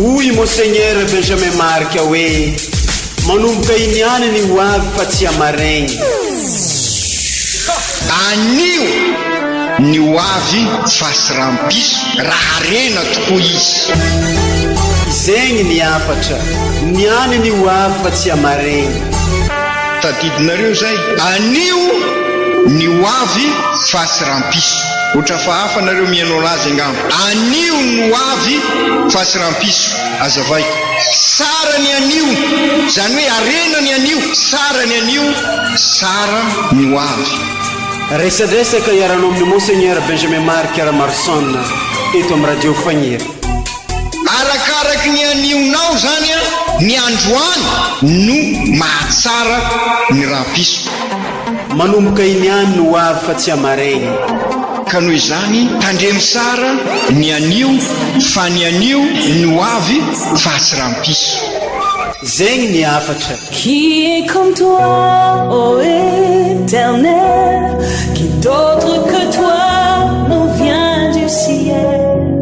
Hoy Monseigneur Benjamin Marc hoe manomboka iniany ny ho avy fa tsy amaregny. Anio ny ho avy fasirampiso raha rena tokoa izy. Zegny ny afatra, niany ny ho avy fa tsy amaregny. Tadidinareo zay, anio ny ho avy fasirampiso. Otra fa hafa nareo mianao azy angamba. Anio ny ho avy fasirampiso. Azavay, sara ny anio, zany hoe arena ny anio, sara ny anio, sara ny ho avy. Resadresaka iaranao amin'ny Monseigneur Benjamin Marc Aramarson eto amin'ny radio Fagniry. Arakaraky ny anionao zany ny androany no mahatsara ny rapiso. Manomboka iniany no ho avy fa tsy amaregny. Ka noho izany tandremy sara ny anio fa ny anio ny ho avy fa tsy rampiso. Zegny ny afatra. Qui est comme toi, ô Éternel, qui d'autre que toi nous vient du ciel?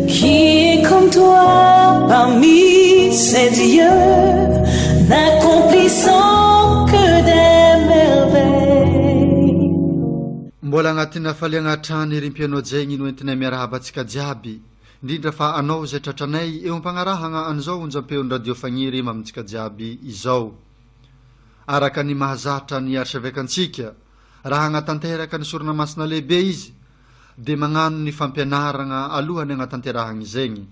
Qui est comme toi parmi ces dieux, n'accomplissant que des merveilles? Mbola agnatina faliagna trany rimpianao zegny no entinay miarahabantsika jiaby, indrindra fa anao zay tratranay eo ampanarahagna an'izao onjam-peon'ny radio Fagniry mamintsika jiaby izao. Araka ny mahazatra ny arsevekantsika raha agnatanteraka ny sorona masina lehibe izy de magnano ny fampianaragna alohany agnatanterahagna zegny.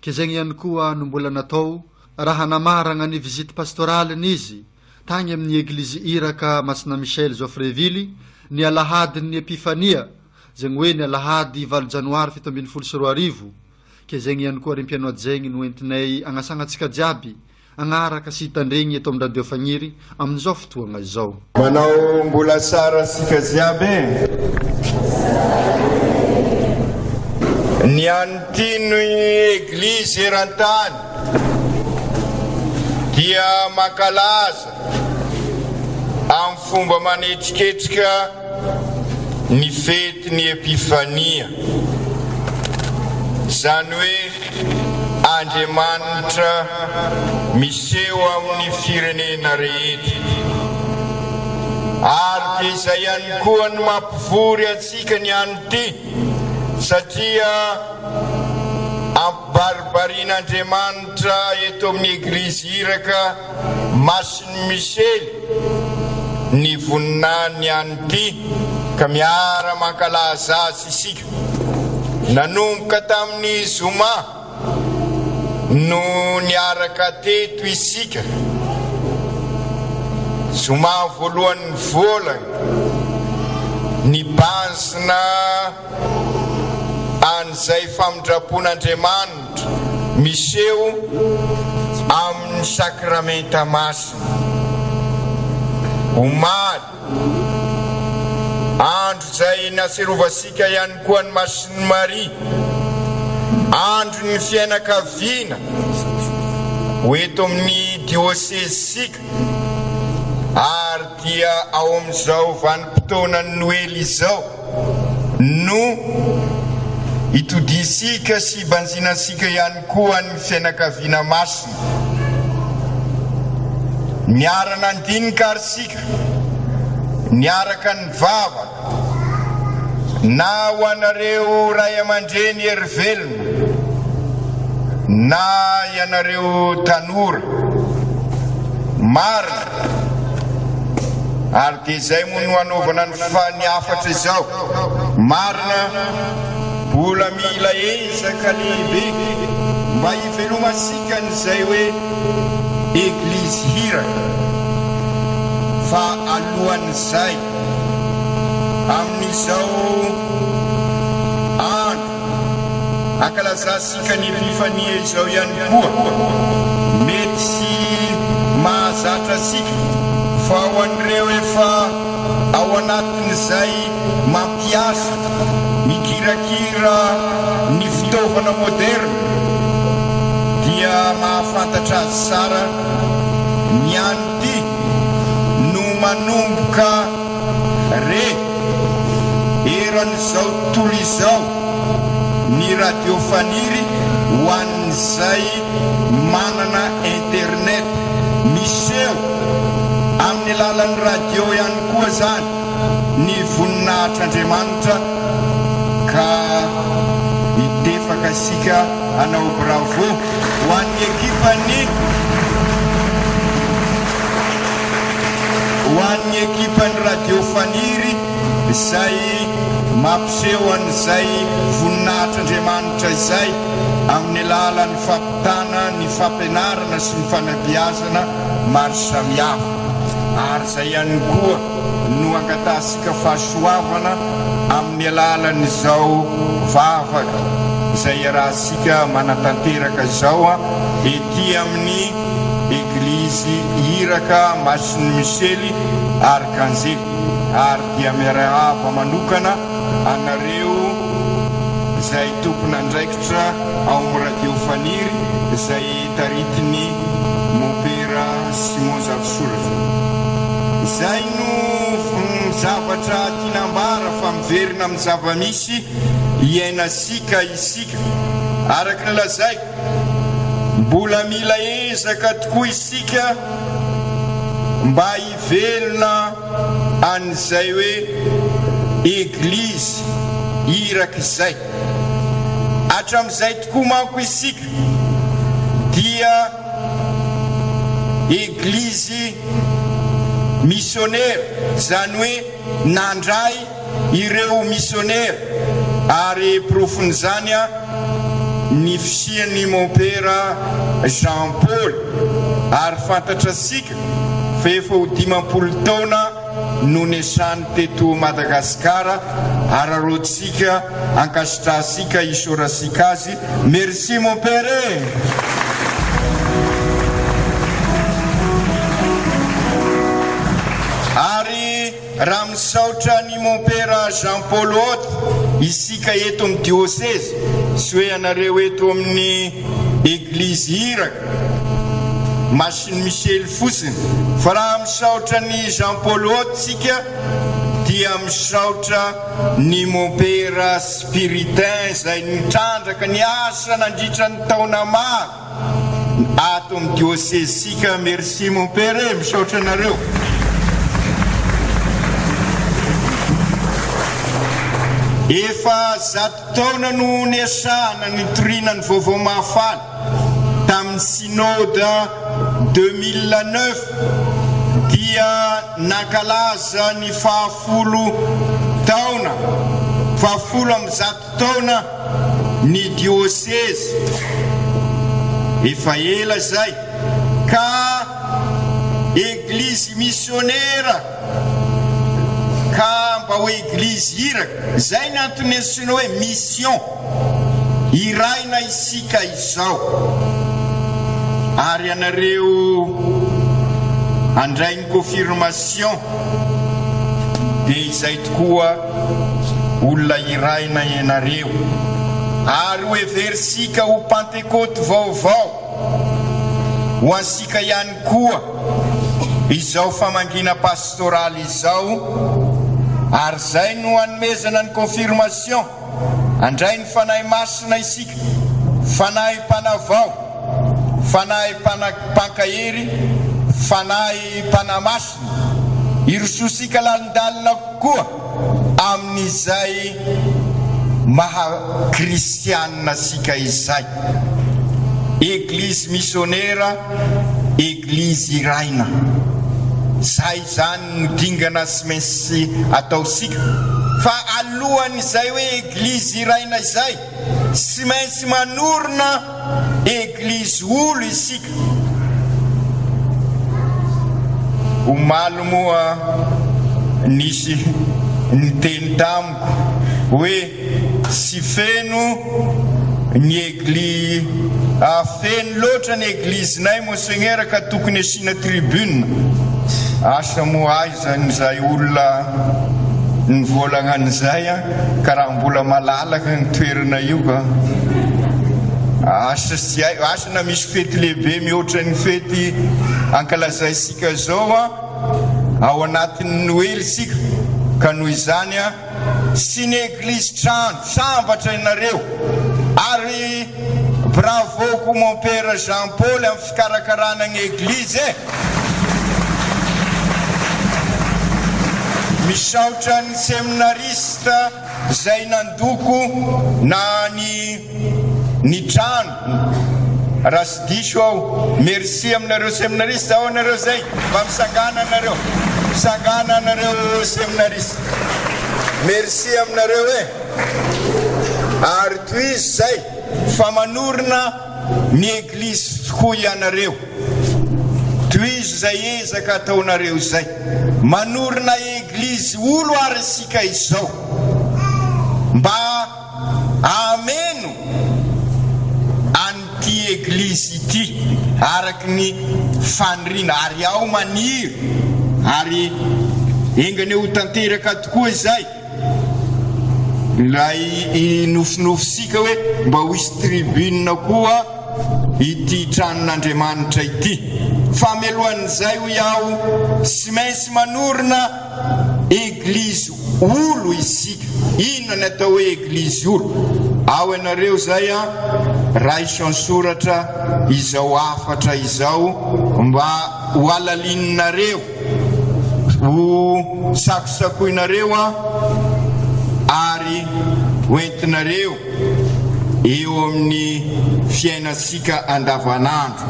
Ke zegny ihany koa no mbola natao raha namaragna ny visite pastoraliny izy tagny amin'ny eglizy iraka Masina Michel Joffreville ny alahadin'ny epifania, zegny hoe ny alahady 9 janoary 1712. Ke zegny ihany koa rimpianao zegny no entinay agnasagnatsika jiaby agnaraka sy hitandregny eto amin'ny radio Fagniry amin'izao fotoagna izao. Manao mbola sara sika jiaby. Ny antino eglizy eran-tany dia mankalaza amin'ny fomba manetriketrika ny fety ny epifania, zany hoe Andriamanitra miseho amin'ny firenena rehetra. Ary izay ihany koa ny mampivory atsika ny any ty, satria ampibaribarin'Andriamanitra eto amin'ny eglizy iraka Masina Michel ny voninany any ty ka miara mankalaza azy isika. Nanomboka tamin'ny zoma no niaraka teto isika, zoma voalohan'ny volana ny basina an'izay famindrapon'Andriamanitra miseho amin'ny sakramenta masina. Omaly andro zay naserovasika ihany koa ny Masiny Maria, andro ny fianakaviana hoeto amin'ny diosezisika, ary dia ao amin'izao vanim-potoanany Noely izao no itodisika sy banjinasika ihany koa ny fianakaviana masina. Niarana andinika ary sika niaraka ny vavaka na ho anareo ray aman-dreny hery velona na ianareo tanora marina, ary dia izay moa no hanaovana ny afatra izao. Marina mbola mila ezaka lehibe mba hivelomasika n'izay hoe eglizy hiraka, fa alohan'izay amin'izao andro ankalazasika ny epifania izao ihany koa mety sy mahazatra sika, fa ho an'ireo efa ao anatin'izay mampiasa mikirakira ny fitaovana moderna dia mahafantatra azy sara ny any ty no manomboka eran'izao tontolo izao ny radio Fagniry ho an'izay manana internet miseo amin'ny alalan'ny radio ihany koa zany ny voninahitr'Andriamanitra ka hitefaka sika anao bravo ho an'ny ekipany radio faniry izay mampiseho an'izay voninahitr'Andriamanitra izay amin'ny alalan'ny fampitana ny fampianarana sy ny fanabeazana maro samihafa ary zay ihany koa no angatasika fahasoavana amin'ny alalan'izao vavaka izay arahasika manatanteraka zao ety amin'ny eglizy iraka Masin'ny Misely Arkanjely ary dia miarahaba manokana anareo izay tompon'andraikitra ao amin'ny radio faniry izay taritiny Mopera Simon Zavisoratra. Izay no zavatra tinambara fa miverina amin'ny zavamisy iainasika isika araka ny lazay mbola mila ezaka tokoa isika mba hivelona an'izay hoe eglizy iraka izay hatram'izay tokoa manko isika dia eglizy missionnaire zany hoe nandray ireo missionnaire ary profon'izany ny fisian'ny Mopera Jean Paul ary fantatrasika fa efa ho 50 taona no nesany teto Madagasikara ary arotsika ankasitrasika isorasika azy. Merci mon père. Ary raha misaotra ny Mopera Jean Paul ota isika eto amin'ny diocèse sy hoe anareo eto amin'ny eglizy iraka Masin'ny Misely fosiny fa raha misaotra ny Jean Paul ota sika dia misaotra ny Mopera Spiritain izay nitrandraka ny asa nandritra ny taona maro ato amin'ny diocèse sika. Merci mon père, misaotra anareo. Efa 100 taona no niasana nitorina ny vaovao mahafaly tamin'ny synode 2009 dia nankalaza ny 10 taona 100 taona ny diocèse efa ela zay ka eglizy missionnaire ka mba ho eglizy iraka zay ny antonesina hoe mission iraina isika izao ary anareo andray ny confirmation dia izay tokoa olona iraina ianareo ary ho eversika ho Pentecote vaovao ho ansika ihany koa izao famangina pastoraly izao ary zay no anomezana ny confirmation andray ny fanahy masina isika fanahy mpanavao fanahy mpankahery fanahy mpanamasina irososika lalindalina koa amin'izay maha kristianina sika izay eglizy missionnaire eglizy iraina zay zany no dingana sy maintsy ataosika fa alohan'izay hoe eglizy iraina izay sy maintsy manorina eglizy olo isika omaly moa nisy niteny tamiko hoe sy feno ny eglizy feno loatra ny eglizinay monseigneur ka tokony asina tribune asa moa aizany zay olona nivolagna an'izay karaha mbola malalaka ny toerana io ka asa sy asa na misy fety lehibe mihoatra ny fety ankalazaisika zao ao anatin'ny Noely sika ka noho izany sy ny eglizy trano sambatra ianareo ary Bravo ko mon père Jean-Paul amin'ny fikarakarana ny église misaotra ny séminariste zay nandoko na ny trano raha sy diso aho merci aminareo séminariste ao anareo zay mba misangana anareo séminariste merci aminareo ary toizy zay fa manorina ny église tokoa ianareo toizy zay ezaka ataonareo zay manorina église olo ary sika izao mba ameno an'ity église ity araky ny fanirina ary ao maniry ary engany ho tanteraka tokoa izay lay nofinofisika hoe mba ho isy tribune koa ity tranon'Andriamanitra ity famelohan'izay ho iaho sy mainsy manorina église olo isika inona ny atao hoe église olo ao ianareo zay raha isansoratra izao afatra izao mba ho alalininareo ho sakosakoinareo ary hoentinareo eo amin'ny fiainantsika andavanandro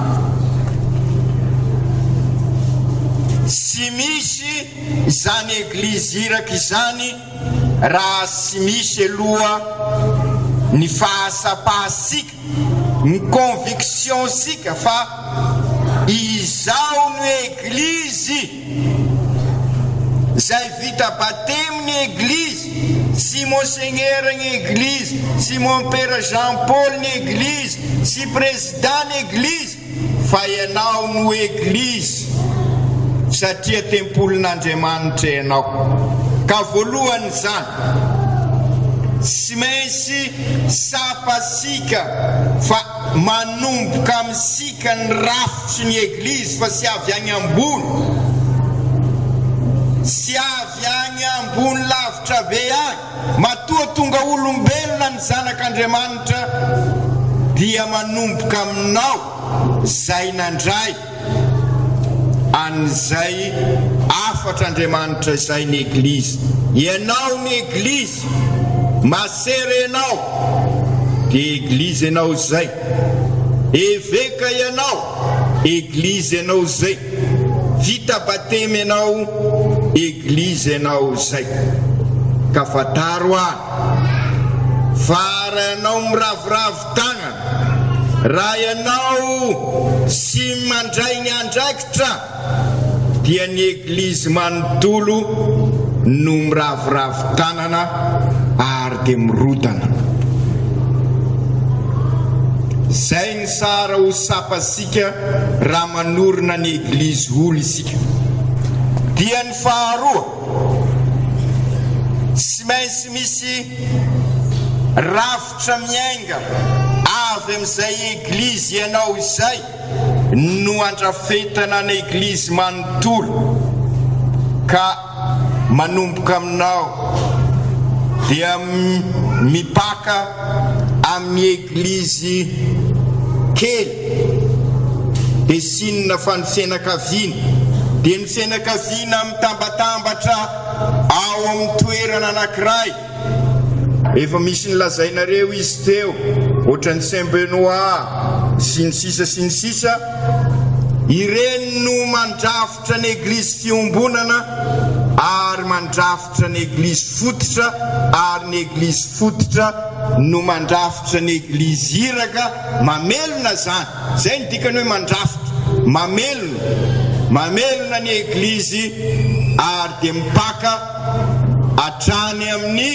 sy misy zany église iraky izany raha sy misy aloha ny fahasapahasika ny conviction sika fa izao ny église zay vita batemy ny église si monseigneur ny église si mon père Jean-Paul ny église si président ny église fa ianao no église satria tempolin'Andriamanitra ianao ka voalohany zany sy mainsy sapasika fa manomboka amin'sika ny rafitry ny église fa sy avy agny ambony sy avy agny ambony lavitra be agny matoa tonga olombelona ny zanak'Andriamanitra dia manomboka aminao zay nandray an'izay afatr'Andriamanitra zay ny église ianao ny église masere ianao dia église ianao zay eveka ianao église ianao zay vita batemy ianao église ianao zay ka fataro any fara ianao miravoravo tagnana raha ianao sy mandray ny andraikitra dia ny église manontolo no miravoravo tanana ary dia mirodana zay ny sara ho sapasika raha manorina ny église olo isika dia ny faharoa sy mainsy misy rafitra miainga avy amin'izay église ianao izay no andrafetana ny église manontolo ka manomboka aminao dia mipaka amin'ny église kely dia sinona fa ny fianakaviana dia ny fianakaviana mitambatambatra ao amin'ny toerana anankiray efa misy nilazainareo izy teo ohatran'ny Saint-Benoît sy ny sisa ireny no mandrafitra ny église fiombonana ary mandrafitra ny église fototra ary ny église fototra no mandrafitra ny église iraka mamelona zany zay ny dikany hoe mandrafitra mamelona ny église ary dia mipaka atrany amin'ny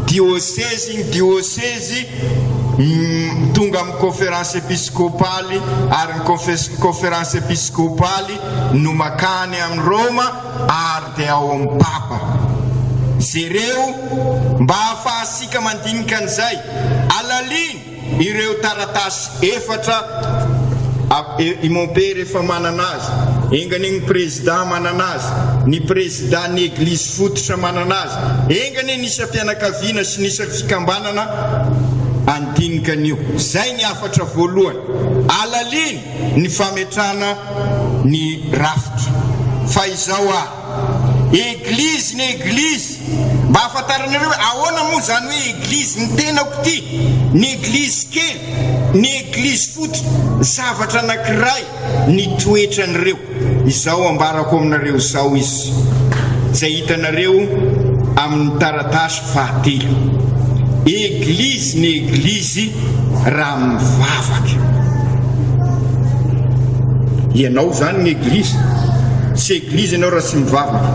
diocèse tonga amin'ny conférence épiscopaly ary ny conférence épiscopaly no makany amin'ny Roma ary dia ao amin'ny papa zereo mba ahafahasika mandinika an'izay alaliny ireo taratasy efatra mon père efa manana azy engany ny président manana azy ny président ny église fototra manana azy engany nisy mpianakaviana sy nisy fikambanana andinikan'io. Zay ny afatra voalohany. Alaliny ny fametrana ny rafitra. Fa izao eglizy ny eglizy, mba afantaranareo hoe ahoana moa zany hoe eglizy ny tenako ty, ny eglizy kely, ny eglizy fotsy, zavatra anankiray ny toetran'ireo. Izao ambarako aminareo zao izy, zay hitanareo amin'ny taratasy fahatelo. Eglizy ny eglizy raha mivavaka. Ianao zany ny eglizy, sy eglizy ianao raha sy mivavaka.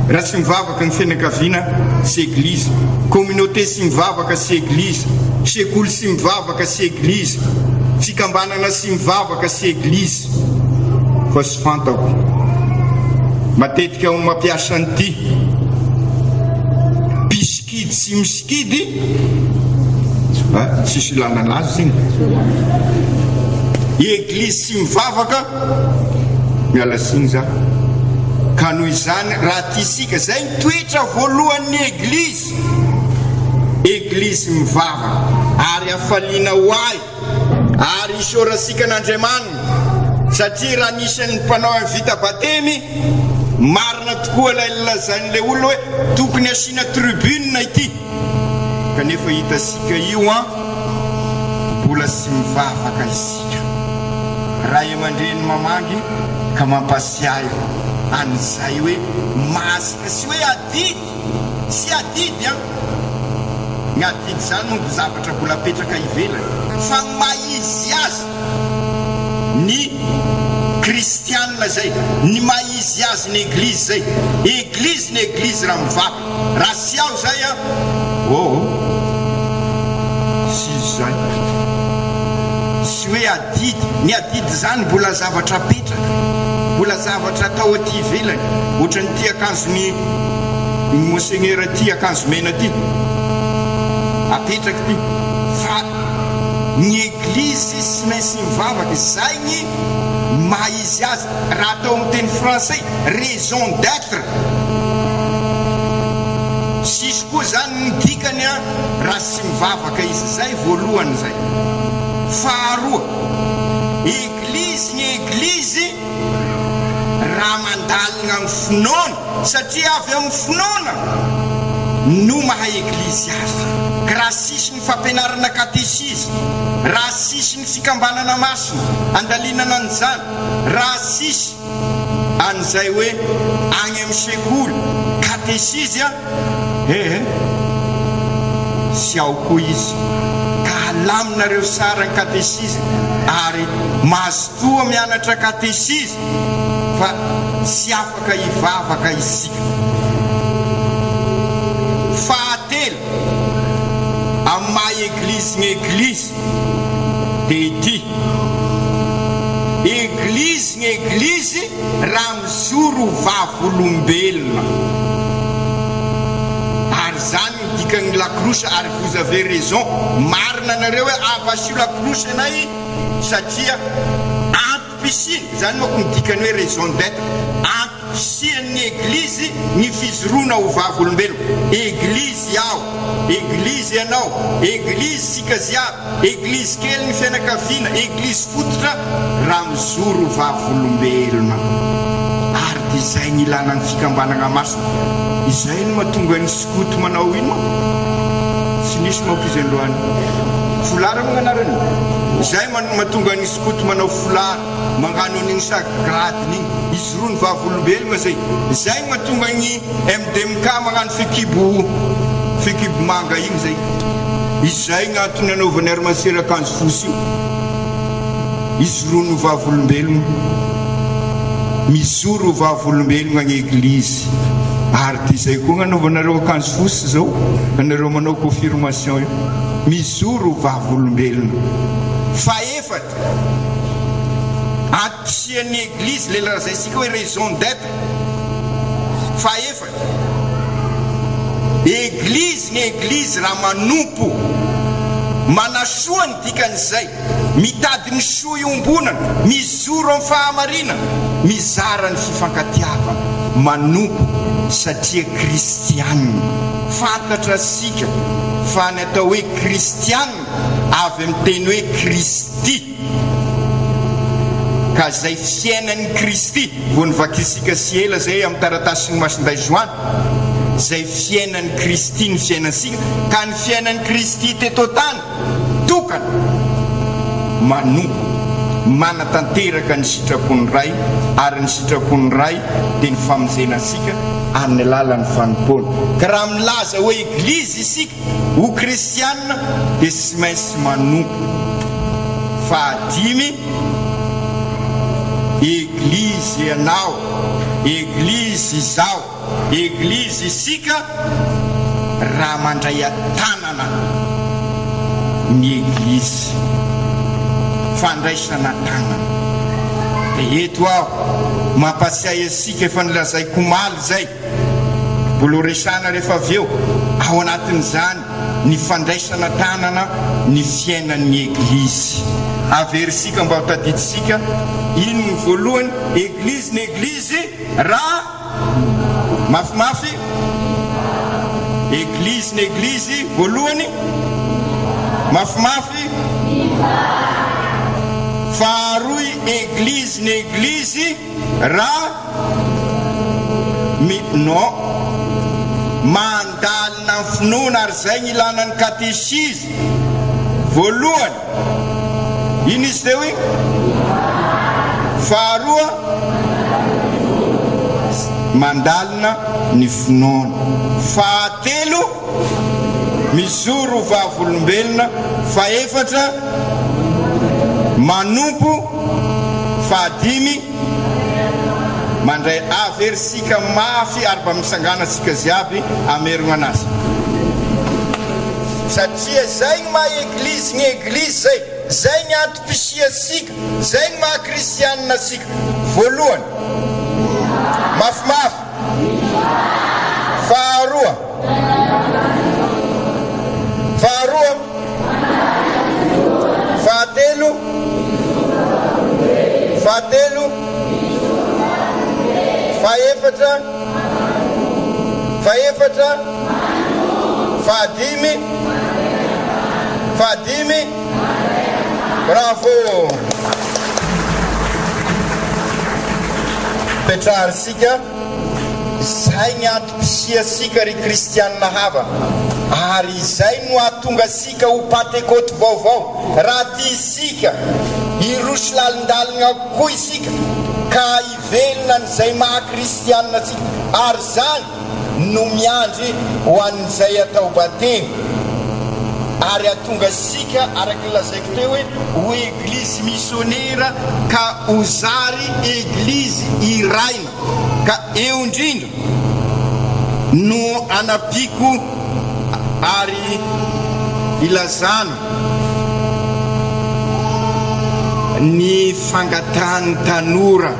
Raha sy mivavaka ny fianakaviana, sy eglizy. Communauté sy mivavaka, sy eglizy. Sekoly sy mivavaka, sy eglizy. Fikambanana sy mivavaka, sy eglizy. Fa sy fantako, matetika ho mampiasa an'ity piskidy sy miskidy, tsisy lanana azy zany. Eglizy sy mivavaka, miala siny za. Ka noho izany raha tisika, zay ny toetra voalohan'ny eglizy. Eglizy mivavaka, ary afaliana ho ahy, ary isorasika n'Andriamanina. Satria raha nisan'ny mpanao amin'ny vita batemy, marina tokoa lazan'le olona hoe tokony asiana tribune ity. Kanefa hitasika io mbola sy mivavaka isika. Raha aman-dreny mamangy ka mampasiahy an'izay hoe masika, sy hoe adidy, sy adidy ny adidy zany no zavatra mbola petraka ivelany, fa maizy azy ny kristianina zay, ny maizy azy ny eglizy zay. Eglizy ny eglizy raha mivavaka. Raha sy aho zay sy zay, sy hoe adidy. Ny adidy zany mbola zavatra petraka, mbola zavatra atao aty ivelany. Ohatra ny ty akanjony monseigneur ty, akanjo mena ty, apetraka ty. Fa ny eglizy sy mainsy mivavaka, zay ny maizy azy. Raha atao amin'ny teny français, raison d'être. Sisy koa zany ny dikany raha sy mivavaka izy. Zay voalohany zay. Faharoa, eglizy ny eglizy raha mandalina amin'ny finoana, satria avy amin'ny finoana no maha eglizy azy. Ka raha sisy ny fampianarana katesizma, raha sisy ny fikambanana masina andalinana an'izany, raha sisy an'izay hoe agny amin'ny sekoly katesizma, sy ao koa izy. Ka alaminareo sara ny katesizma, ary mahazotoa mianatra katesizma, fa sy afaka hivavaka isika. Fahatelo amin'ny maha eglizy ny eglizy dia ity: eglizy ny eglizy raha mizoro vavolombelona. Ary zany ny dikan'ny lakrosy. Ary vous avez raison, marina nareo hoe avasio lakrosy anay satria antom-pisiny. Zany moa ny dikany hoe raison d'être, antom-pisian'ny eglizy ny fizoroana ho vavolombelona. Eglizy aho, eglizy ianao, eglizy sikaziaby, eglizy kely ny fianakaviana, eglizy fototra raha mizoro vavolombelona. Ary izay ny ilana ny fikambanana masina. Izay no mahatonga ny skoto manao ino, tsy nisy maokizy androany folara magnanarany. Izay mahatonga ny skoto manao folara, mangano an'igny sagradiny igny, izoroany vavolombelona zay. Izay mahatonga ny MDMK magnano fekibo manga igny zay. Izay gn'antony anaovany ary-masera akanjo fosy io, izoroany vavolombelona, mizoro vavolombelona ny eglizy. Ary ty zay koa gn'anaovanareo akanjo fosy zao, anareo manao confirmation io, mizoro vavolombelona. Faefatra, antosian'ny eglizy le lazaisika hoe raison d'être. Faefatra, eglizy ny eglizy raha manompo, manasoa ny dikan'izay, mitady ny soa iombonana, mizoro amin'ny fahamarinana, mizara ny fifankatiavana, manompo satria kristianina. Fantatra sika fa ny atao hoe kristianina avy amin'ny teny hoe Kristy. Ka zay fiainan'ny Kristy vao nivakisika sy ela zay amin'ny taratasy ny masinday Joany, zay fiainan'ny Kristy ny fiainansika. Ka ny fiainan'ny Kristy teto tany tokana manompo manatanteraka ny sitrapony ray, ary ny sitrapony ray dia ny famonjenasika amin'ny alalan'ny fanompona. Ka raha milaza hoe eglizy isika ho kristianina dia tsy maintsy manompo. Fahadimy, eglizy ianao, eglizy izao, eglizy isika raha mandray atanana ny eglizy, fandraisana tanana. Dia eto aho mampasiahy asika efa nilazaiko omaly zay, mbola resana rehefa avy eo ao anatin'izany ny fandraisana tanana ny fiainan'ny eglizy. Averisika mba ho tadidisika ino ny voalohany, eglizy ny eglizy raha mafimafy. Eglizy ny eglizy voalohany mafimafy. Faharoy, eglizy ny eglizy raha mandalina ny finoana, ary zay ny ilana ny katesizma voalohany. Ino izy teo hoe? Faharoa, mandalina ny finoana. Fahatelo, mizoro vavolombelona. Faefatra, manompo. Fahadimy, mandray averisika mafy ary mba misangana sika ziaby amerigno anazy. Satria zay ny maha eglizy ny eglizy zay ny antom-pisia sika, zay ny maha kristianina sika. Voalohany mafimafy. Faharoa fahatelo faefatra fahadimy. Bravo. Petrarisika zay ny antom-pisia sika ry kristianina hava, ary zay no ahatonga sika ho Pentecote vaovao. Raha tia sika irosy lalindalina koa isika ka ivelona n'izay maha kristianina sika, ary zany no miandry ho an'izay atao batemy, ary atonga sika araky lazaiko teo hoe ho eglizy missionnaire ka ho zary eglizy iraina. Ka eo indrindra no anapiko ary ilazana ny fangatahany tanora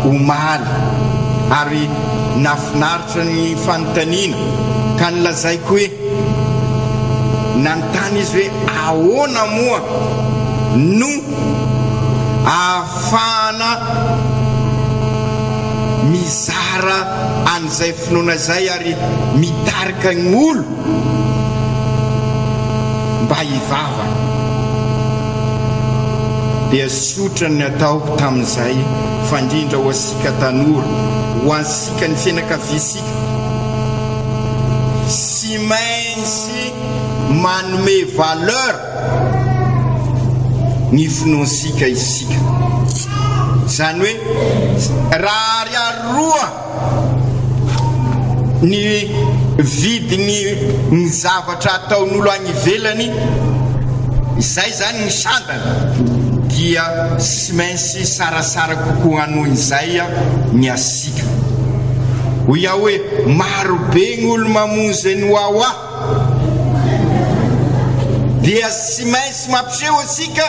omaly, ary nafinaritra ny fanontaniana. Ka nilazaiko hoe nanontany izy hoe ahoana moa no ahafahana mizara an'izay finoana zay ary mitarika ny olo mba hivava. Dia sotra ny ataoko tamin'izay fandrindra ho asika tanora, ho ansika ny fianakaviasika, sy maintsy manome valeur ny finoansika isika. Zany hoe raha ariaroa ny vidiny ny zavatra ataon'olo any ivelany, izay zany ny sandana, dia sy maintsy sarasara kokoa anoin'izay ny asika. Ho iaho hoe marobe ny olo mamonjy ny hoahoa, dia sy maintsy mampiseho asika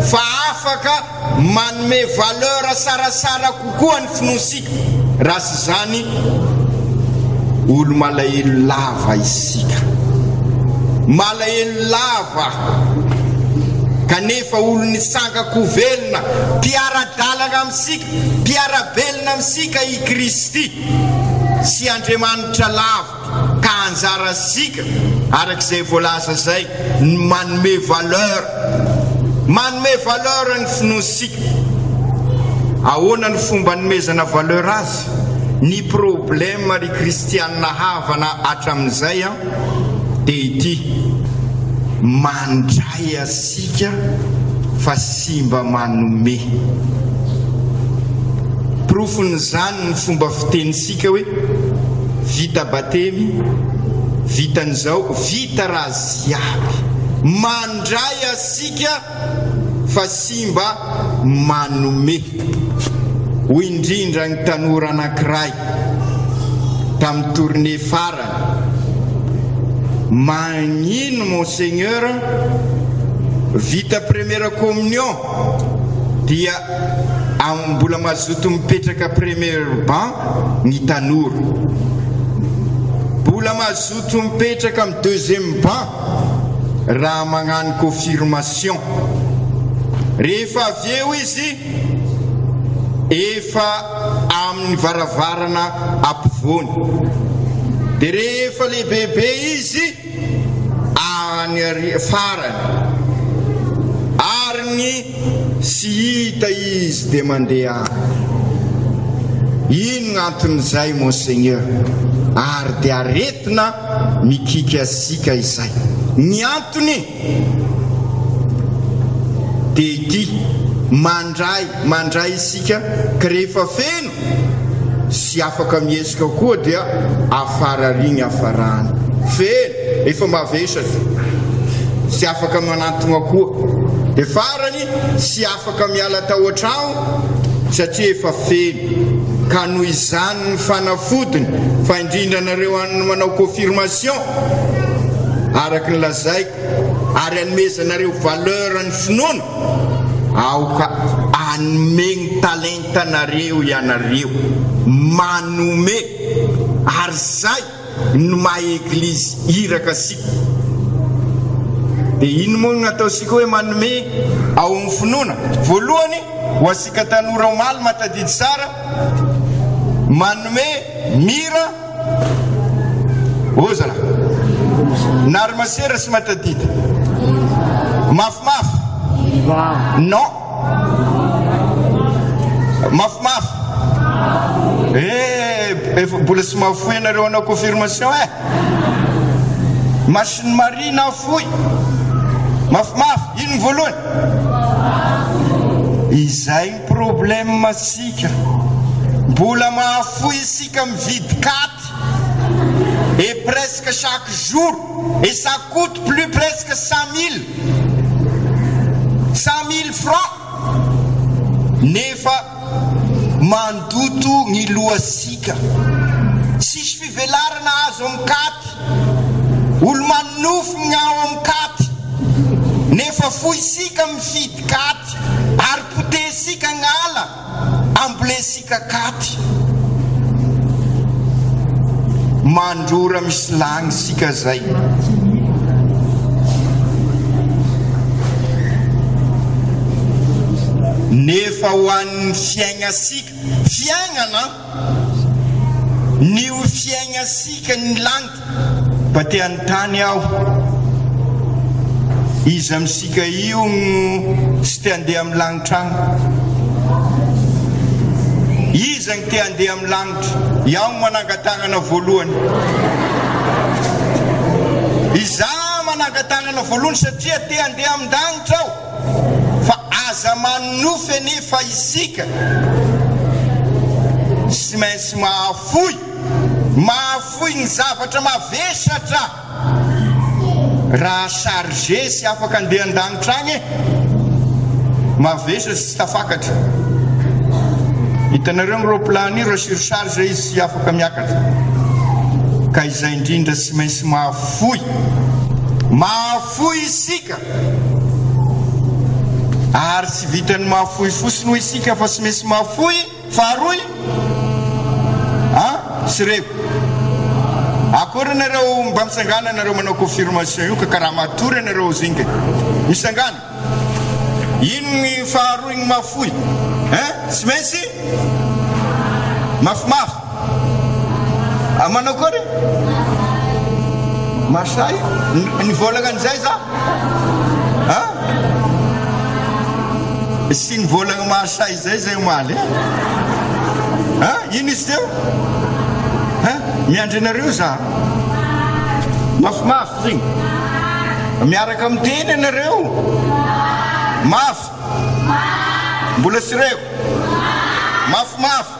fa afaka manome valeur sarasara kokoa ny finoansika. Raha sy zany olo malahelo lava isika, malahelo lava, kanefa olo nisangako velona, mpiara-dalana amintsika, mpiara-belona amintsika i Kristy. sy Andriamanitra lavitra ka anjara sika arak'izay voalaza zay manome valeur ny finoansika. Ahoana ny fomba nomezana valeur azy? Ny problème ry kristianina havana hatramin'izay dia ity: mandray asika fa sy mba manome. Profon'izany ny fomba fitenisika hoe vita batemy, vita n'izao, vita raha aby. Mandray asika fa sy mba manome. Hoy indrindra ny tanora anankiray tamin'ny tournée farany: magnino monseigneur, vita première communion dia mbola mazoto mipetraka premier banc ny tanora, mbola mazoto mipetraka amin'ny deuxième banc raha magnano confirmation. Rehefa avy eo izy efa amin'ny varavarana ampovoany, dia rehefa lehibehibe izy any farany ary ny sy hita izy dia mandeha. Ino gn'anton'izay monseigneur? Ary dia aretina mikiky asika izay. Ny antony dia ity: mandray isika ka rehefa feno sy afaka miesika koa dia afara riny afarana. Feno efa mavesatra sy afaka manantona koa, dia farany sy afaka miala tao an-tragno satria efa feno. Ka noho izany ny fanafodiny fa indrindra nareo manao confirmation araky ny lazaiko, ary anomezanareo valeur ny finoana, aoka anomeny talentanareo ianareo manome. Ary zay no maha eglizy iraka sika. Dia ino moa nataosika hoe manome ao amin'ny finoana? Voalohany, ho asika tanora omaly matadidy tsara, manome mira ozala narmasera sy matadidy mafimafy non mafimafy mbola sy mahafoy anareo anao confirmation machine marie na foy mafimafy. Ino ny voalohany? Izay ny problème masika. Mbola mahafoy isika mividy katy et presque chaque jour, et ça coûte plus presque 100 000 francs. Nefa mandoto ny lohasika, sisy fivelarana azo amin'ny katy, olo manofo ny ao amin'ny katy, nefa foy isika mividy katy ary potesika gn'ala ambolesika katy. Mandrora misy lagny sika zay. Nefa ho an'ny fiaignasika, fiaignana ny ho fiaignasika ny langy mba te anontany aho, izy amin'sika io sy te handeha amin'ny langitragno? Iza ny te handeha amin'ny lanitra? Iaho manangatagnana voalohany. Izaho manangatagnana voalohany satria te handeha amin'ny lanitra aho. Fa aza manofy nefa isika sy maintsy mahafoy ny zavatra mavesatra. Raha chargé sy afaka handeha an-danitra agny, mavesatra sy tafakatra. Hitanareo ny roplan io raha surcharge izy sy afaka miakatra. Ka izay indrindra sy maintsy mahafoy isika. Ary sy vitany mahafoy fosiny ho isika fa sy maintsy mahafoy faharoy sy reo. Akory nareo mba misangana nareo manao confirmation io ka karaha matory nareo zinga misangana. Ino ny faharoy ny mahafoy? Sy maintsy mafimafy. manao kory masay nivolagna an'izay za sy nivolagna masay zay zay omaly ino izy teo miandry anareo za mafimafy zegny miaraka miteny anareo mafy mbola sireko mafimafy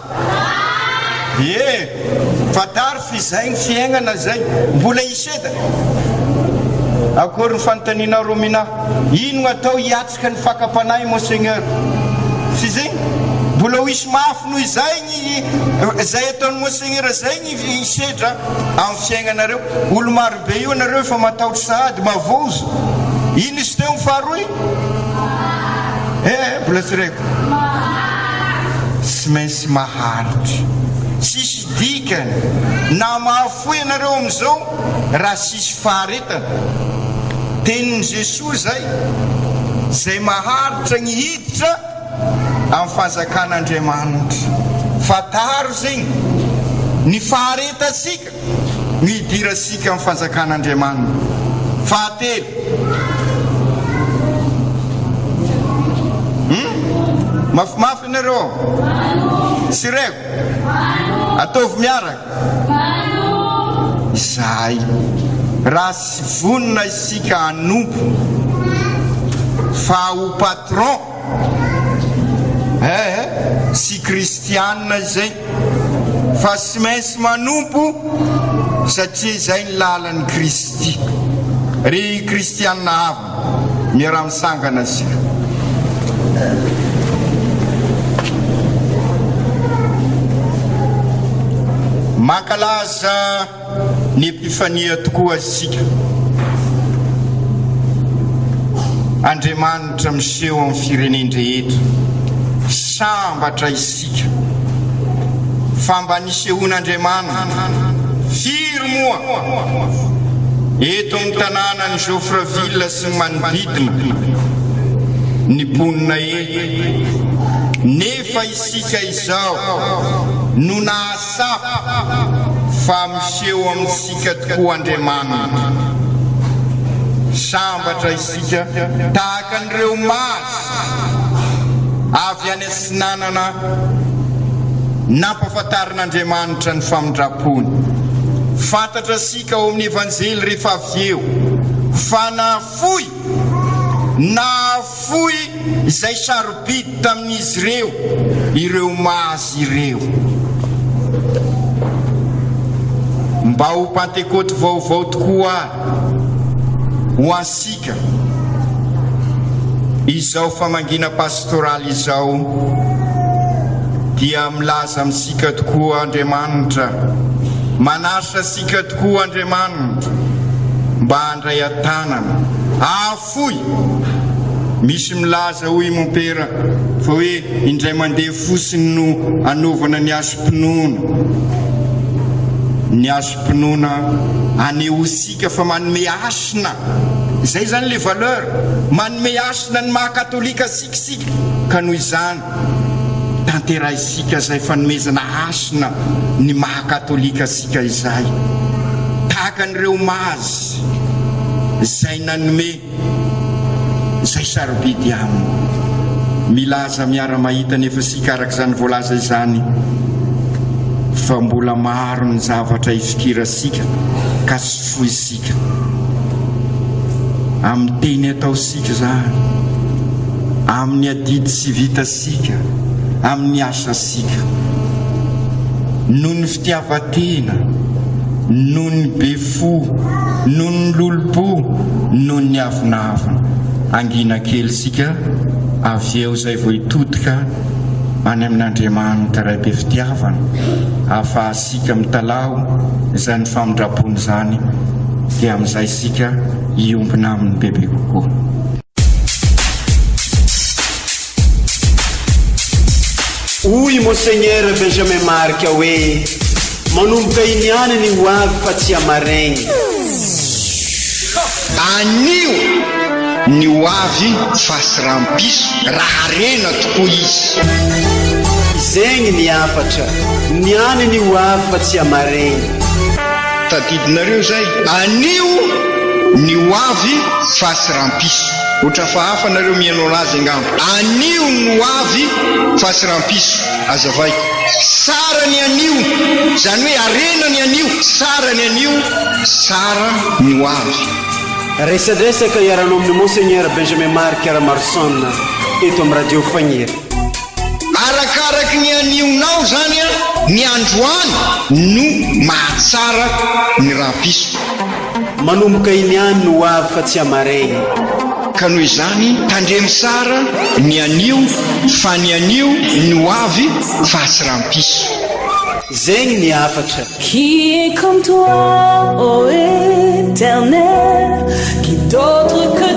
fatary fizaigny fiaignana zay mbola iseda akory ny fanontaniana romina ino atao hiatsika ny fakapanahy monseigneur sy zegny mbola ho isy mafy noho zay ataony monseigneur zay ny isedra amin'ny fiaignanareo olo marobe io anareo efa mataotry sahady mavozo ino izy teo mifaharoy mbola sireko sy mainsy maharitry sisy dikany na mahafoy anareo am'izao raha sisy faharetana tenin'i Jesosy zay maharitra ny hiditra amin'ny fanjakan'Andriamanitra fataro zegny ny faharetasika ny hidirasika amin'ny fanjakan'Andriamanitra fahatelo mafimafy anareo sireko ataovy miaraka zay raha sy vonina isika hanompo fa ho patron sy kristianina zay fa sy mainsy manompo satria zay ny lalan'ny Kristy ry kristianina avy miara-misangana sika mankalaza ny epifania tokoa isika Andriamanitra miseho amin'ny firenendrehetra sambatra isika fa mba nisehoan'Andriamanitra firy moa eto amin'ny tanàna ny Jofreville sy ny manodidina ny ponina nefa isika izao no nahasapa fa miseho amintsika tokoa Andriamanitra sambatra isika tahaka an'ireo maso avy any asinanana nampafantarin'Andriamanitra ny famindrapony fantatra sika ao amin'ny evanjely rehefa avy eo fa nafoy izay sarobidy tamin'izy ireo mazy ireo mba ho Pentecote vaovao tokoa ho ansika izao famangina pastoraly izao dia milaza amintsika tokoa Andriamanitra manasa sika tokoa Andriamanitra mba handray atanana afoy misy milaza hoy mon père fa hoe indray mandeha fosiny no anaovana ny asom-pinoana anehotsika fa manome asina zay zany le valeur manome asina ny maha-katolika sikisika ka noho izany tantera isika zay fanomezana asina ny maha-katolika sika izay tahaka an'ireo mazy zay nanome zay sarobidy aminy milaza miara-mahita nefa sika araka izany voalaza izany fa mbola maro ny zavatra ifikirasika ka sy foisika amin'ny teny ataosika zany amin'ny adidy sy vitasika amin'ny asasika noho ny fitiavatena noho ny befo noho ny lolopo noho ny avinavina angina kely sika avy eo zay vao hitodika any amin'Andriamanitra ray be fitiavana ahafahasika mitalao zany famindrapony zany dia amin'izay sika iombina amin'ny bebe kokoa hoy monseigneur Benjamin Marc hoe manomboka iny any ny ho avy fa tsy amaraigny anio ny ho avy fa sy rampiso raha rena tokoa izy zegny ny afatra ny any ny ho avy fa tsy amaraigny tadidinareo zay, anio ny hoavy fasy rampiso. Otra fa hafa nareo mihaino anazy angamba. Anio ny hoavy fasy rampiso. Azavaiko, sara ny anio, zany hoe arena ny anio, sara ny anio, sara ny hoavy. Resadresaka iaranao amin'ny Monseigneur Benjamin Marc Aramarson eto amin'ny radio Fagniry. Arakaraky ny anionao zany a, ny androany no mahatsara ny rampiso. Manomboka iny ihany no avy fa tsy amaregny. Ka noho izany tandremy sara ny anio, fa ny anio ny hoavy fasy rampiso. Zegny ny hafatra. Qui est comme toi, ô Éternel, qui d'autre que